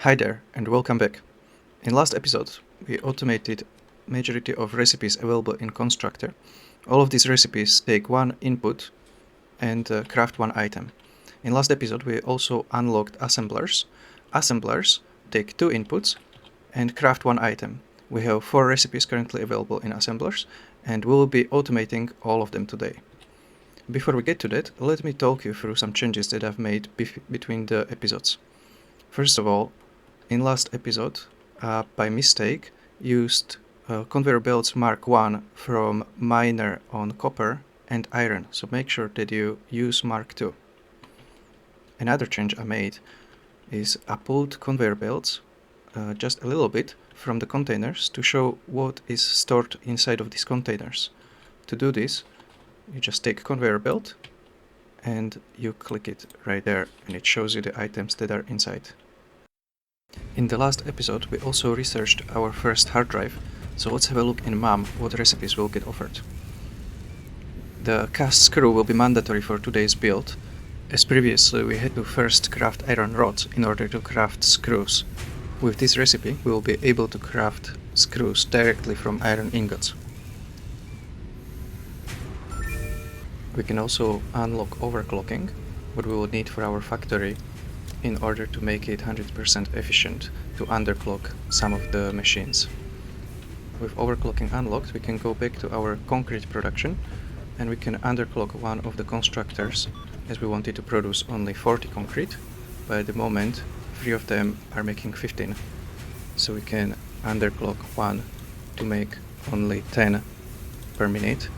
Hi there and welcome back. In last episode, we automated majority of recipes available in Constructor. All of these recipes take one input and craft one item. In last episode, we also unlocked assemblers. Assemblers take two inputs and craft one item. We have 4 recipes currently available in assemblers and we will be automating all of them today. Before we get to that, let me talk you through some changes that I've made between the episodes. First of all, in last episode, by mistake, used conveyor belts Mark 1 from miner on copper and iron, so make sure that you use Mark 2. Another change I made is I pulled conveyor belts just a little bit from the containers to show what is stored inside of these containers. To do this, you just take a conveyor belt and you click it right there and it shows you the items that are inside. In the last episode, we also researched our first hard drive, so let's have a look in MAM what recipes will get offered. The cast screw will be mandatory for today's build, as previously we had to first craft iron rods in order to craft screws. With this recipe, we will be able to craft screws directly from iron ingots. We can also unlock overclocking, what we will need for our factory in order to make it 100% efficient to underclock some of the machines. With overclocking unlocked, we can go back to our concrete production and we can underclock one of the constructors, as we wanted to produce only 40 concrete, but at the moment 3 of them are making 15, so we can underclock one to make only 10 per minute.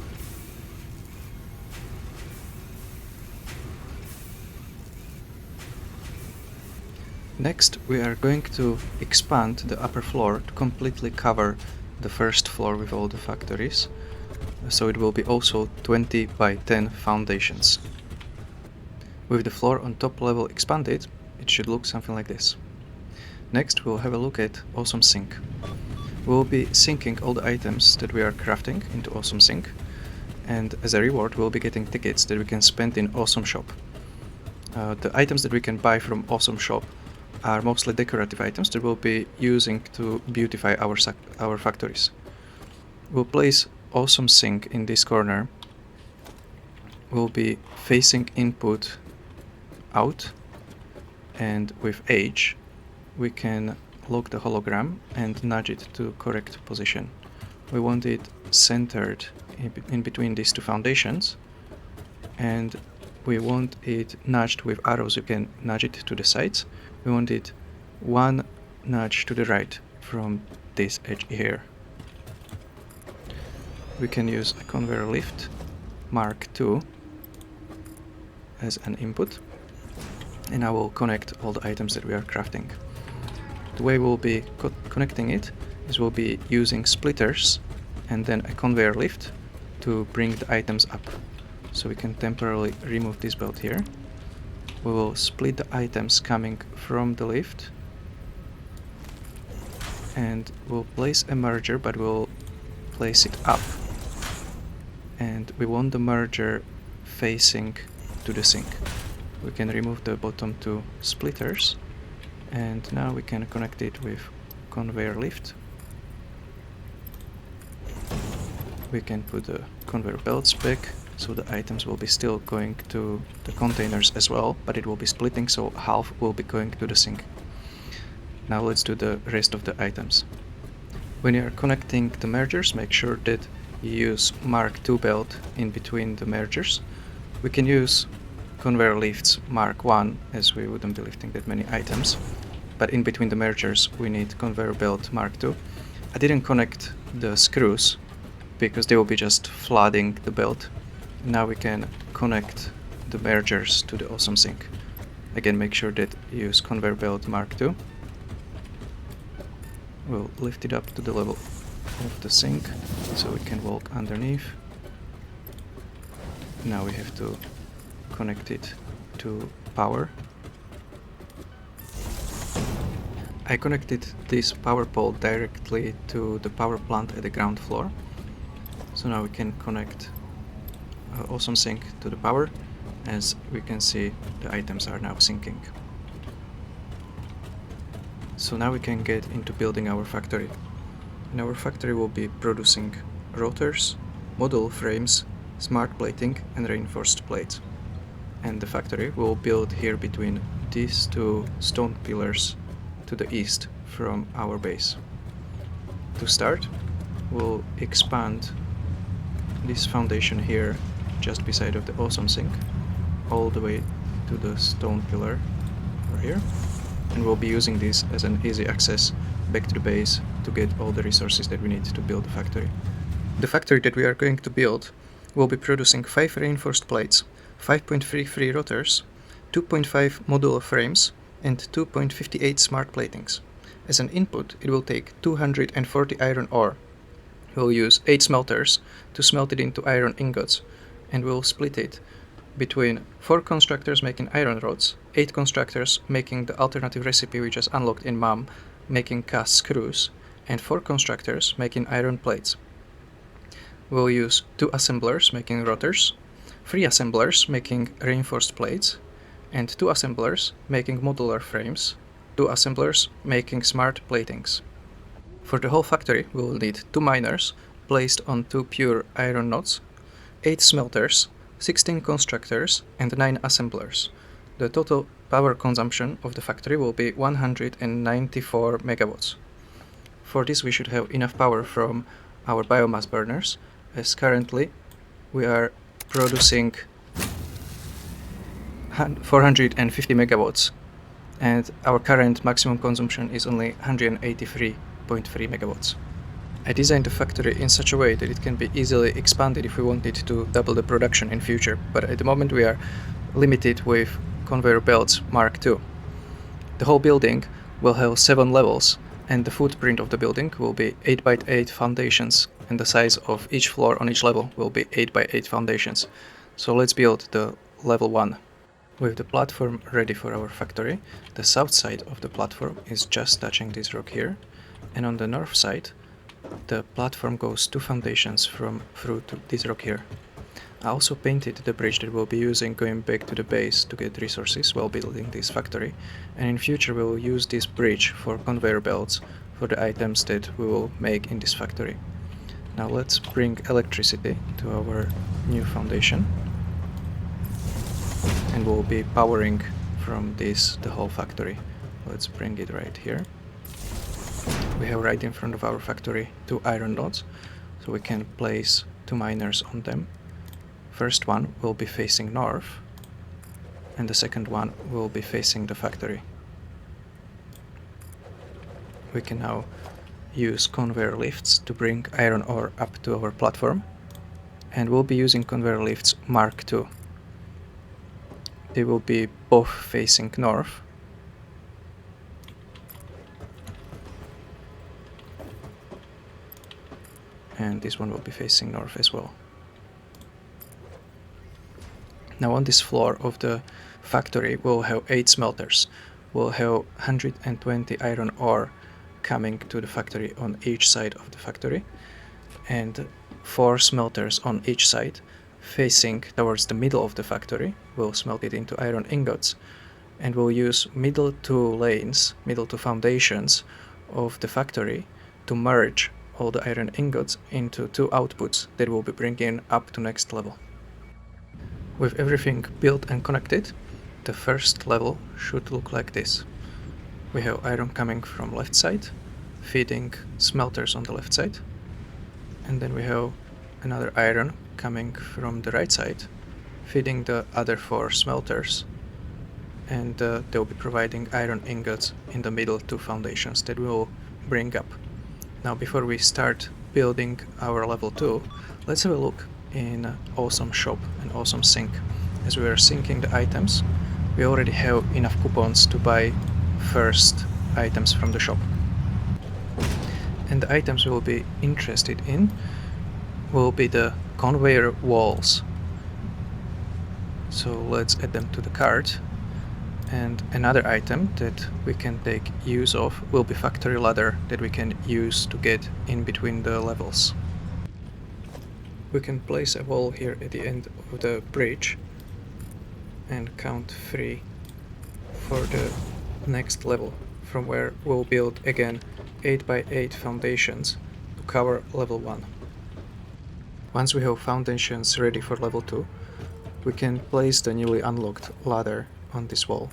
Next, we are going to expand the upper floor to completely cover the first floor with all the factories, so it will be also 20 by 10 foundations. With the floor on top level expanded, it should look something like this. Next, we'll have a look at Awesome Sync. We'll be syncing all the items that we are crafting into Awesome Sync, and as a reward, we'll be getting tickets that we can spend in Awesome Shop. The items that we can buy from Awesome Shop are mostly decorative items that we'll be using to beautify our factories. We'll place Awesome Sync in this corner. We'll be facing input out, and with H we can lock the hologram and nudge it to correct position. We want it centered in between these two foundations, and we want it nudged with arrows. You can nudge it to the sides. We want it one nudge to the right from this edge here. We can use a conveyor lift Mark II as an input, and I will connect all the items that we are crafting. The way we'll be connecting it is we'll be using splitters and then a conveyor lift to bring the items up. So we can temporarily remove this belt here. We will split the items coming from the lift and we'll place a merger, but we'll place it up, and we want the merger facing to the sink. We can remove the bottom 2 splitters, and now we can connect it with conveyor lift. We can put the conveyor belts back, so the items will be still going to the containers as well, but it will be splitting, so half will be going to the sink. Now let's do the rest of the items. When you are connecting the mergers, make sure that you use Mark II belt in between the mergers. We can use conveyor lifts Mark I, as we wouldn't be lifting that many items, but in between the mergers we need conveyor belt Mark II. I didn't connect the screws because they will be just flooding the belt. Now we can connect the mergers to the Awesome Sync. Again, make sure that you use conveyor belt Mark II. We'll lift it up to the level of the sink so we can walk underneath. Now we have to connect it to power. I connected this power pole directly to the power plant at the ground floor. So now we can connect Awesome Sync to the power. As we can see, the items are now syncing. So now we can get into building our factory. And our factory will be producing rotors, modular frames, smart plating and reinforced plates. And the factory will build here between these two stone pillars to the east from our base. To start, we'll expand this foundation here just beside of the awesome sink all the way to the stone pillar over here, and we'll be using this as an easy access back to the base to get all the resources that we need to build the factory. The factory that we are going to build will be producing 5 reinforced plates, 5.33 rotors, 2.5 modular frames, and 2.58 smart platings. As an input, it will take 240 iron ore. We'll use 8 smelters to smelt it into iron ingots, and we'll split it between 4 constructors making iron rods, 8 constructors making the alternative recipe we just unlocked in MAM, making cast screws, and 4 constructors making iron plates. We'll use 2 assemblers making rotors, 3 assemblers making reinforced plates, and 2 assemblers making modular frames, 2 assemblers making smart platings. For the whole factory, we will need 2 miners placed on 2 pure iron nodes, 8 smelters, 16 constructors, and 9 assemblers. The total power consumption of the factory will be 194 megawatts. For this, we should have enough power from our biomass burners, as currently we are producing 450 megawatts, and our current maximum consumption is only 183.3 megawatts. I designed the factory in such a way that it can be easily expanded if we wanted to double the production in future, but at the moment we are limited with conveyor belts Mark II. The whole building will have 7 levels, and the footprint of the building will be 8 by 8 foundations, and the size of each floor on each level will be 8 by 8 foundations. So let's build the level 1. With the platform ready for our factory, the south side of the platform is just touching this rock here, and on the north side the platform goes 2 foundations through to this rock here. I also painted the bridge that we'll be using going back to the base to get resources while building this factory, and in future we will use this bridge for conveyor belts for the items that we will make in this factory. Now let's bring electricity to our new foundation, and we'll be powering from this the whole factory. Let's bring it right here. We have right in front of our factory 2 iron rods, so we can place 2 miners on them. First one will be facing north, and the second one will be facing the factory. We can now use conveyor lifts to bring iron ore up to our platform, and we'll be using conveyor lifts Mark II. They will be both facing north, and this one will be facing north as well. Now on this floor of the factory we'll have 8 smelters. We'll have 120 iron ore coming to the factory on each side of the factory, and 4 smelters on each side facing towards the middle of the factory. We'll smelt it into iron ingots, and we'll use middle 2 lanes, middle 2 foundations of the factory to merge all the iron ingots into 2 outputs that we'll be bringing up to next level. With everything built and connected, the first level should look like this. We have iron coming from left side, feeding smelters on the left side, and then we have another iron coming from the right side, feeding the other 4 smelters, and they'll be providing iron ingots in the middle 2 foundations that we'll bring up. Now before we start building our level 2, let's have a look in awesome shop and awesome sink. As we are syncing the items, we already have enough coupons to buy first items from the shop. And the items we'll be interested in will be the conveyor walls. So let's add them to the cart. And another item that we can take use of will be factory ladder that we can use to get in between the levels. We can place a wall here at the end of the bridge and count 3 for the next level from where we'll build again 8x8 foundations to cover level 1. Once we have foundations ready for level 2, we can place the newly unlocked ladder on this wall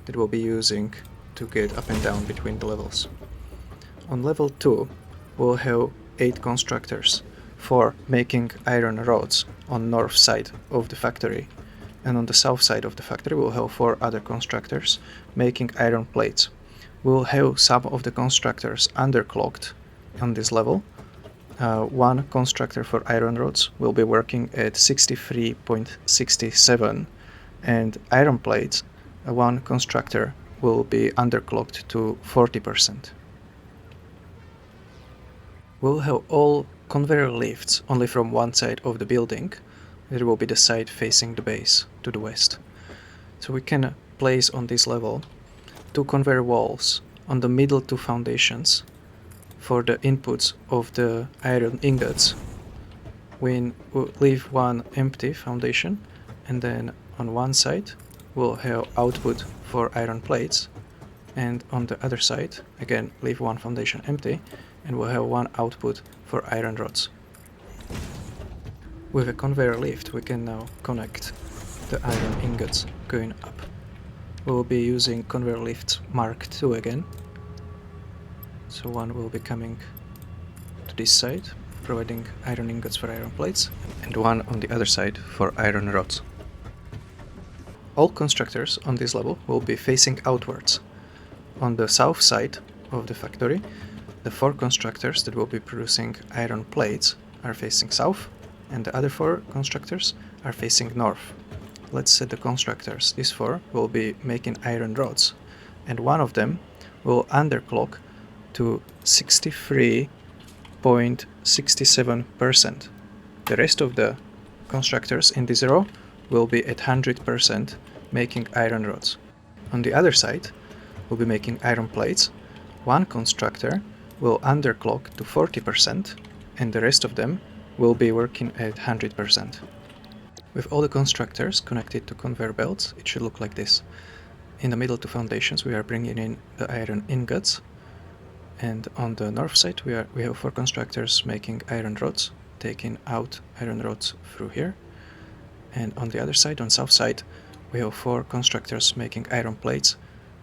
that we'll be using to get up and down between the levels. On level 2, we'll have 8 constructors for making iron rods on north side of the factory, and on the south side of the factory we'll have 4 other constructors making iron plates. We'll have some of the constructors underclocked on this level. One constructor for iron rods will be working at 63.67, and iron plates, one constructor will be underclocked to 40%. We'll have all conveyor lifts only from one side of the building. It will be the side facing the base to the west. So we can place on this level 2 conveyor walls on the middle 2 foundations for the inputs of the iron ingots. We'll leave one empty foundation, and then on one side we'll have output for iron plates, and on the other side again leave one foundation empty, and we'll have one output for iron rods. With a conveyor lift we can now connect the iron ingots going up. We'll be using conveyor lift Mark II again. So one will be coming to this side, providing iron ingots for iron plates, and one on the other side for iron rods. All constructors on this level will be facing outwards. On the south side of the factory, the 4 constructors that will be producing iron plates are facing south, and the other 4 constructors are facing north. Let's set the constructors. These 4 will be making iron rods, and one of them will underclock to 63.67%. The rest of the constructors in this row will be at 100% making iron rods. On the other side, we'll be making iron plates. One constructor will underclock to 40%, and the rest of them will be working at 100%. With all the constructors connected to conveyor belts, it should look like this. In the middle 2 foundations we are bringing in the iron ingots, and on the north side we have 4 constructors making iron rods, taking out iron rods through here, and on the other side, on south side, we have 4 constructors making iron plates,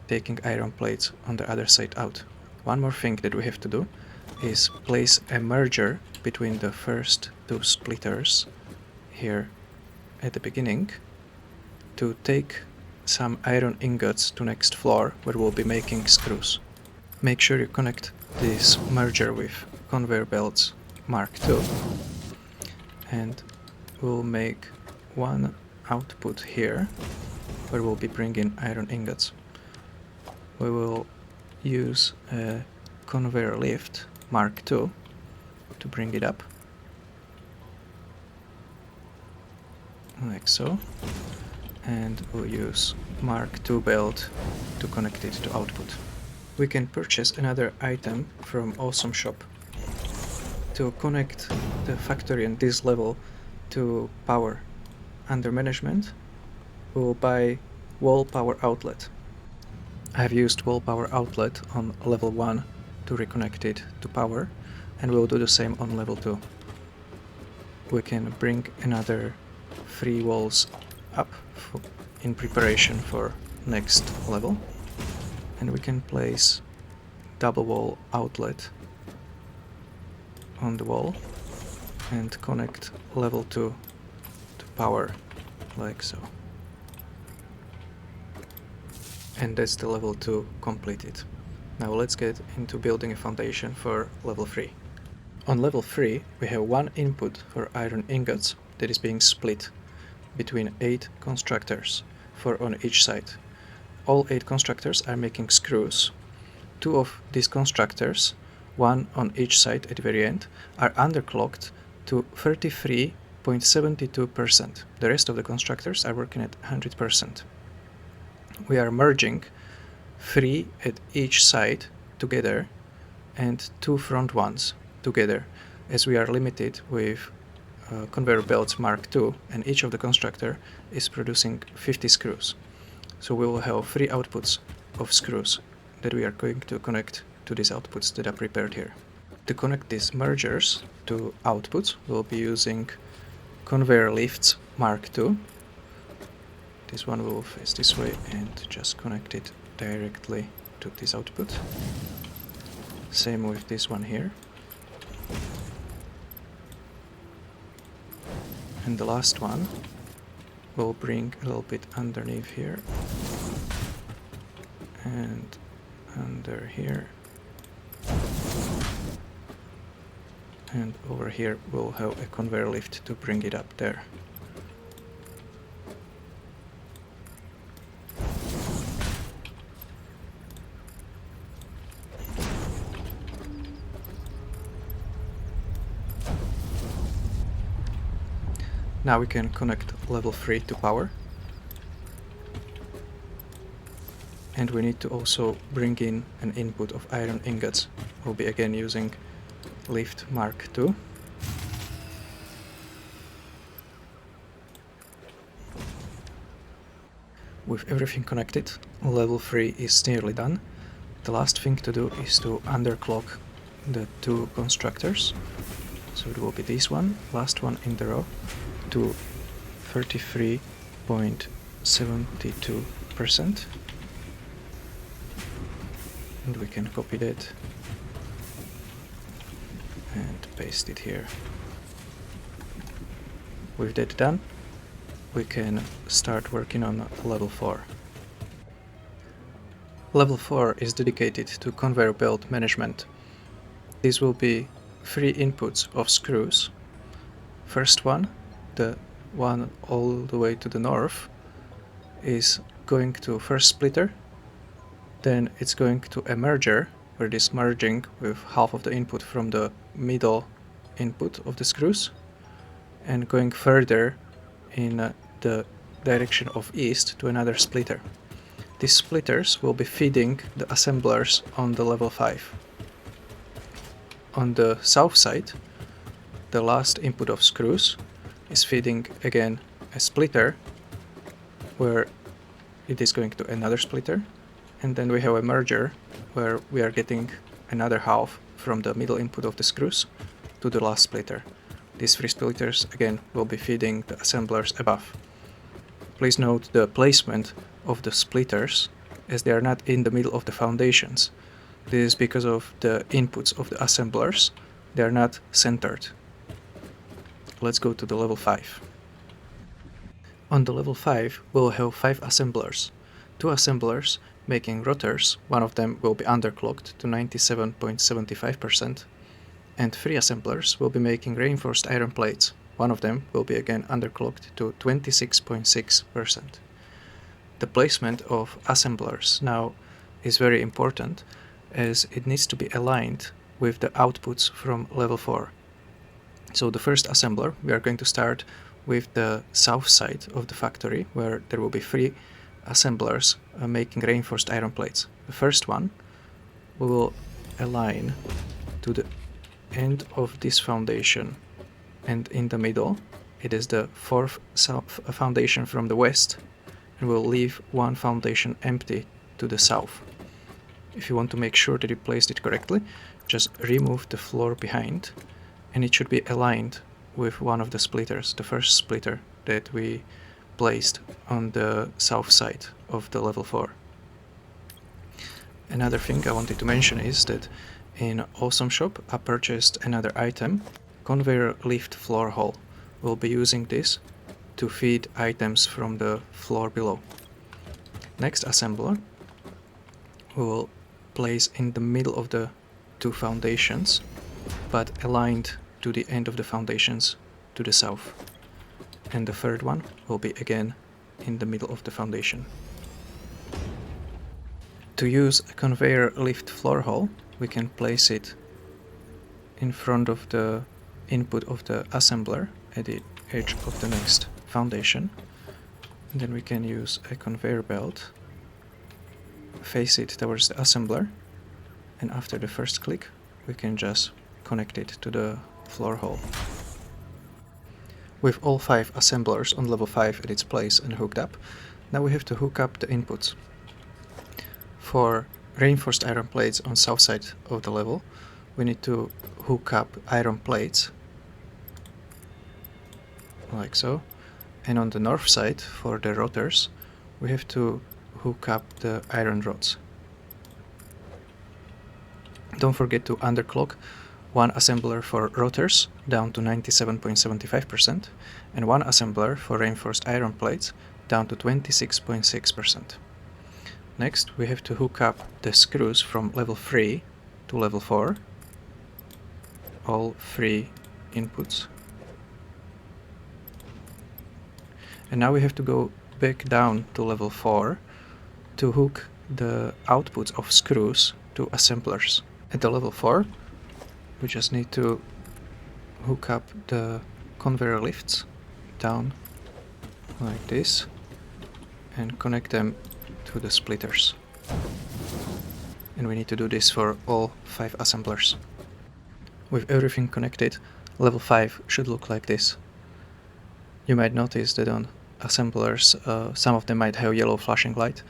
taking iron plates on the other side out. One more thing that we have to do is place a merger between the first 2 splitters here at the beginning to take some iron ingots to next floor where we'll be making screws. Make sure you connect this merger with conveyor belts Mark II, and we'll make one output here where we'll be bringing iron ingots. We will use a conveyor lift Mark II to bring it up, like so, and we'll use Mark II belt to connect it to output. We can purchase another item from Awesome Shop. To connect the factory on this level to power under management, we will buy wall power outlet. I have used wall power outlet on level 1 to reconnect it to power, and we'll do the same on level 2. We can bring another 3 walls up in preparation for next level, and we can place double wall outlet on the wall and connect level 2 to power, like so. And that's the level 2 completed. Now let's get into building a foundation for level 3. On level 3 we have one input for iron ingots that is being split between 8 constructors, 4 on each side. All 8 constructors are making screws. 2 of these constructors, one on each side at the very end, are underclocked to 33.72%. The rest of the constructors are working at 100%. We are merging 3 at each side together and 2 front ones together, as we are limited with conveyor belts Mark II, and each of the constructor is producing 50 screws. So we will have 3 outputs of screws that we are going to connect to these outputs that are prepared here. To connect these mergers to outputs, we'll be using conveyor lifts Mark II. This one will face this way and just connect it directly to this output. Same with this one here. And the last one will bring a little bit underneath here and under here, and over here we'll have a conveyor lift to bring it up there. Now we can connect level 3 to power. And we need to also bring in an input of iron ingots. We'll be again using lift Mark II. With everything connected, level 3 is nearly done. The last thing to do is to underclock the two constructors. So it will be this one, last one in the row, to 33.72%. And we can copy that and paste it here. With that done, we can start working on level 4. Level 4 is dedicated to conveyor belt management. These will be 3 inputs of screws. First one, the one all the way to the north, is going to first splitter. Then it's going to a merger, where it is merging with half of the input from the middle input of the screws, and going further in the direction of east to another splitter. These splitters will be feeding the assemblers on the level 5. On the south side, the last input of screws is feeding again a splitter, where it is going to another splitter, and then we have a merger where we are getting another half from the middle input of the screws to the last splitter. These 3 splitters again will be feeding the assemblers above. Please note the placement of the splitters, as they are not in the middle of the foundations. This is because of the inputs of the assemblers. They are not centered. Let's go to the level 5. On the level 5 we'll have 5 assemblers. 2 assemblers making rotors, one of them will be underclocked to 97.75%, and 3 assemblers will be making reinforced iron plates. One of them will be again underclocked to 26.6%. The placement of assemblers now is very important, as it needs to be aligned with the outputs from level 4. So the first assembler, we are going to start with the south side of the factory, where there will be 3 assemblers making reinforced iron plates. The first one we will align to the end of this foundation, and in the middle it is the 4th foundation from the west, and we'll leave 1 foundation empty to the south. If you want to make sure that you placed it correctly, just remove the floor behind, and it should be aligned with one of the splitters, the first splitter that we placed on the south side of the level 4. Another thing I wanted to mention is that in Awesome Shop I purchased another item, conveyor lift floor hole. We'll be using this to feed items from the floor below. Next assembler we will place in the middle of the 2 foundations, but aligned to the end of the foundations to the south. And the third one will be again in the middle of the foundation. To use a conveyor lift floor hole, we can place it in front of the input of the assembler at the edge of the next foundation. And then we can use a conveyor belt, face it towards the assembler, and after the first click we can just connect it to the floor hole. With all 5 assemblers on level 5 at its place and hooked up, now we have to hook up the inputs. For reinforced iron plates on south side of the level. We need to hook up iron plates, like so. And on the north side, for the rotors, we have to hook up the iron rods. Don't forget to underclock one assembler for rotors down to 97.75% and one assembler for reinforced iron plates down to 26.6%. Next, we have to hook up the screws from level 3 to level 4, all 3 inputs. And now we have to go back down to level 4 to hook the outputs of screws to assemblers. At the level 4, we just need to hook up the conveyor lifts down like this and connect them to the splitters. And we need to do this for all 5 assemblers. With everything connected, level 5 should look like this. You might notice that on assemblers, some of them might have yellow flashing light.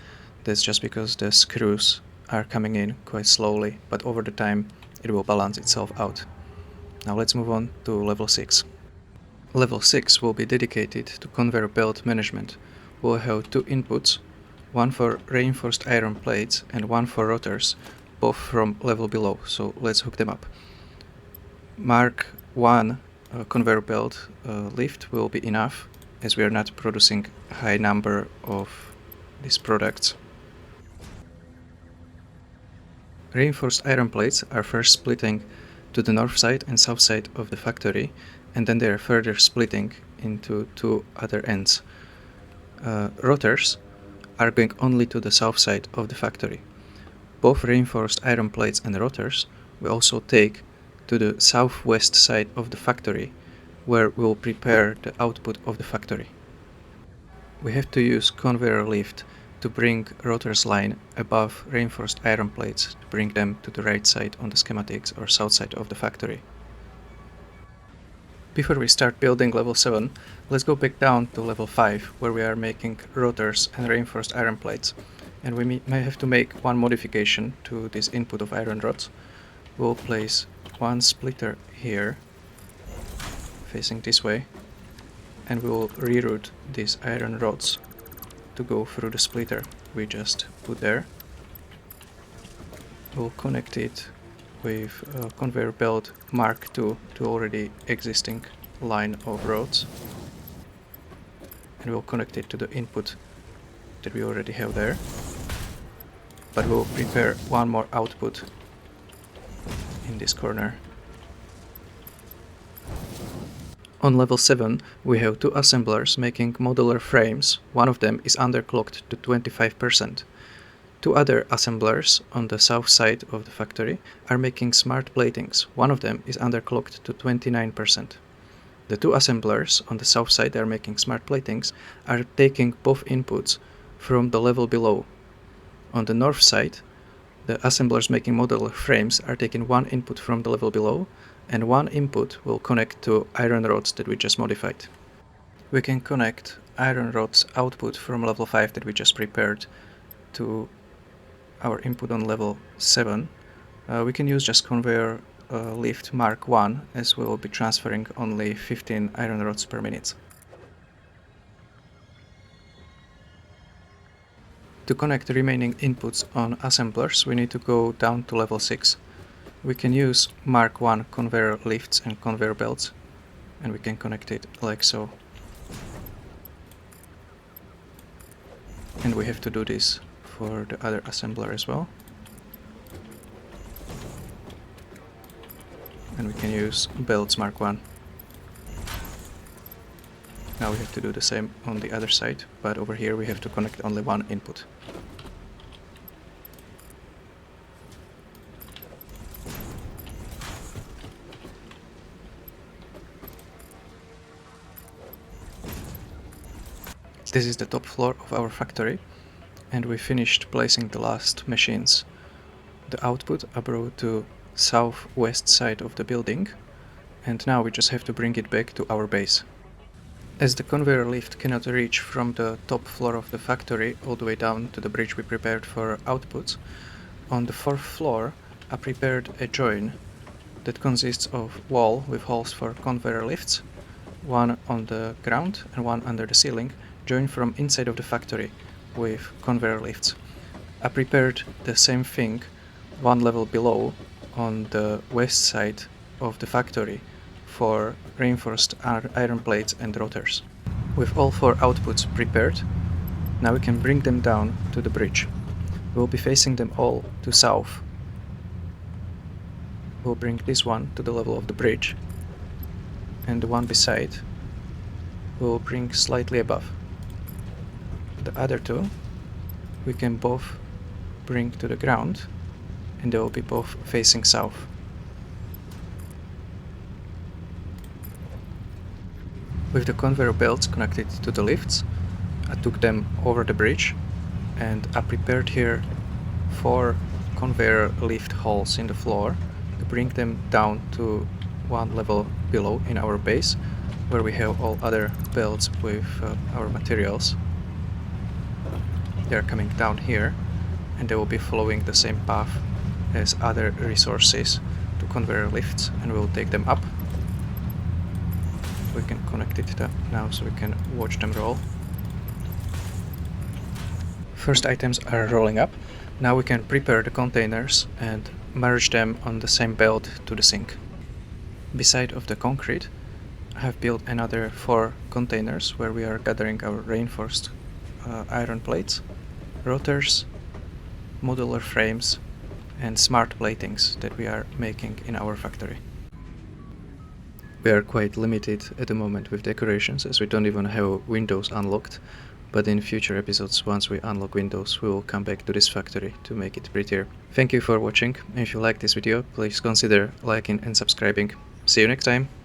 That's just because the screws are coming in quite slowly, but over the time it will balance itself out. Now let's move on to level 6. Level 6 will be dedicated to conveyor belt management. We'll have 2 inputs, one for reinforced iron plates and one for rotors, both from level below, so let's hook them up. Mark 1 conveyor belt lift will be enough, as we are not producing a high number of these products. Reinforced iron plates are first splitting to the north side and south side of the factory, and then they are further splitting into 2 other ends. Rotors are going only to the south side of the factory. Both reinforced iron plates and rotors will also take to the southwest side of the factory, where we'll prepare the output of the factory. We have to use conveyor lift to bring rotors line above reinforced iron plates to bring them to the right side on the schematics or south side of the factory. Before we start building level 7, let's go back down to level 5, where we are making rotors and reinforced iron plates. And we may have to make one modification to this input of iron rods. We'll place one splitter here, facing this way, and we will reroute these iron rods to go through the splitter we just put there. We'll connect it with a conveyor belt Mark II to already existing line of rods, and we'll connect it to the input that we already have there, but we'll prepare one more output in this corner. On level 7 we have 2 assemblers making modular frames. One of them is underclocked to 25%. 2 other assemblers on the south side of the factory are making smart platings. One of them is underclocked to 29%. The 2 assemblers on the south side that are making smart platings are taking both inputs from the level below. On the north side, the assemblers making modular frames are taking one input from the level below, and one input will connect to iron rods that we just modified. We can connect iron rods output from level 5 that we just prepared to our input on level 7. We can use just conveyor lift Mark 1, as we will be transferring only 15 iron rods per minute. To connect the remaining inputs on assemblers, we need to go down to level 6. We can use Mark 1 conveyor lifts and conveyor belts, and we can connect it like so. And we have to do this for the other assembler as well. And we can use belts Mark 1. Now we have to do the same on the other side, but over here we have to connect only one input. This is the top floor of our factory, and we finished placing the last machines. The output are brought to southwest side of the building, and now we just have to bring it back to our base. As the conveyor lift cannot reach from the top floor of the factory all the way down to the bridge we prepared for outputs, On the fourth floor, I prepared a join that consists of wall with holes for conveyor lifts, one on the ground and one under the ceiling, joined from inside of the factory with conveyor lifts. I prepared the same thing one level below on the west side of the factory for reinforced iron plates and rotors. With all four outputs prepared, now we can bring them down to the bridge. We'll be facing them all to south. We'll bring this one to the level of the bridge, and the one beside we'll bring slightly above. The other two we can both bring to the ground, and they will be both facing south. With the conveyor belts connected to the lifts, I took them over the bridge, and I prepared here 4 conveyor lift holes in the floor to bring them down to one level below in our base, where we have all other belts with our materials. They are coming down here, and they will be following the same path as other resources to conveyor lifts, and we'll take them up. We can connect it now so we can watch them roll. First items are rolling up. Now we can prepare the containers and merge them on the same belt to the sink. Beside of the concrete, I have built another 4 containers where we are gathering our reinforced iron plates, rotors, modular frames, and smart platings that we are making in our factory. We are quite limited at the moment with decorations, as we don't even have windows unlocked, but in future episodes, once we unlock windows, we will come back to this factory to make it prettier. Thank you for watching. If you like this video, please consider liking and subscribing. See you next time!